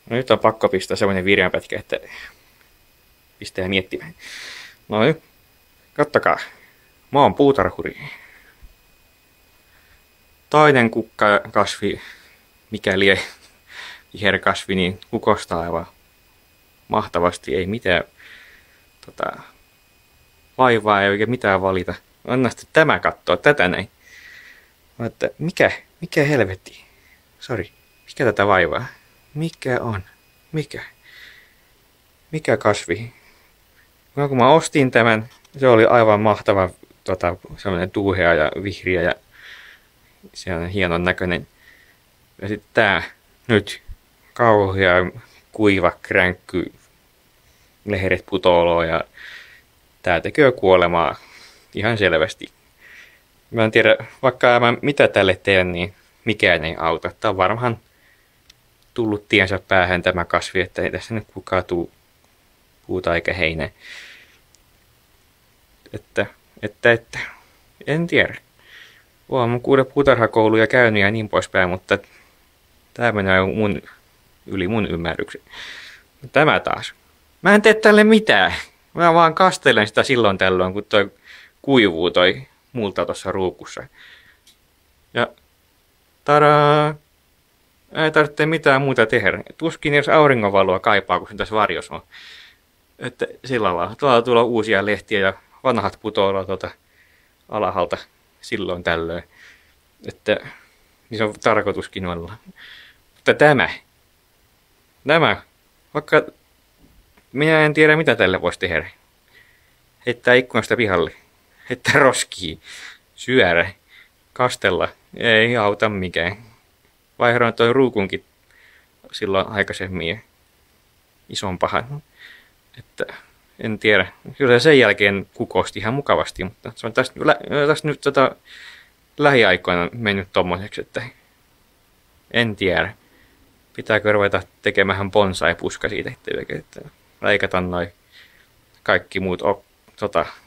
No nyt on pakko pistää semmoinen virjanpätkä, että pistää miettimään. No nyt, kattokaa. Mä oon puutarhuri. Toinen kukkakasvi, mikäli viherkasvi, niin kukostaa aivan mahtavasti. Ei mitään vaivaa eikä mitään valita. Anna sitten tämä katsoa tätä näin. Mä että mikä helvetti? Sori, mikä tätä vaivaa? Mikä on? Mikä kasvi? Kun mä ostin tämän, se oli aivan mahtava sellainen tuuhea ja vihreä ja se on hienon näköinen. Ja sitten tää nyt kauhea kuiva kränkky, lehdet putoiloo ja tää tekee kuolemaa ihan selvästi. Mä en tiedä, vaikka mä mitä tälle teen, niin mikään ei auta. Tää on varmaan tullut tiensä päähän tämä kasvi, että ei tässä nyt kukaan tuu puuta eikä heinää. Että, en tiedä. Olen mun 6 puutarhakouluja käynyt ja niin poispäin, mutta tämä menee yli mun ymmärryksen. Tämä taas. Mä en tee tälle mitään. Mä vaan kastelen sitä silloin tällöin, kun toi kuivuu toi multa tuossa ruukussa. Ja tadaa! Ei tarvitse mitään muuta tehdä. Tuskin edes auringonvaloa kaipaa, kun se tässä varjossa on. Että sillä lailla. Tuolla tulee uusia lehtiä ja vanhat putoilua alhaalta silloin tällöin. Että niin se on tarkoituskin olla. Mutta tämä, vaikka minä en tiedä mitä tälle voisi tehdä. Heittää ikkunasta pihalle, heittää roskiin, syödä, kastella, ei auta mikään. Vaihdoin toi ruukunkin silloin aikaisemmin ison pahan. Että en tiedä. Kyllä sen jälkeen kukosti ihan mukavasti, mutta se on tästä nyt lähiaikoina mennyt tommoseksi, että en tiedä. Pitääkö ruveta tekemään bonsai-puska siitä, että leikata noi kaikki muut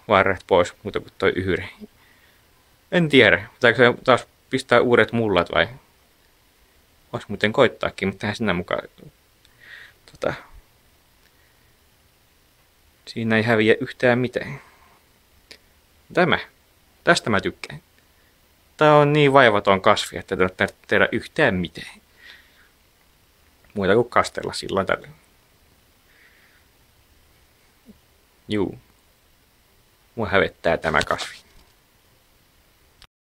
varret pois, muuta kuin toi yhyre. En tiedä. Pitääkö taas pistää uudet mullat vai? Vois muuten koittaakin, mutta eihän sinä mukaan siinä ei häviä yhtään mitään. Tästä mä tykkään. Tää on niin vaivaton kasvi, että ei tarvitse tehdä yhtään mitään. Muuta kuin kastella silloin tällöin. Juu. Mua hävettää tämä kasvi.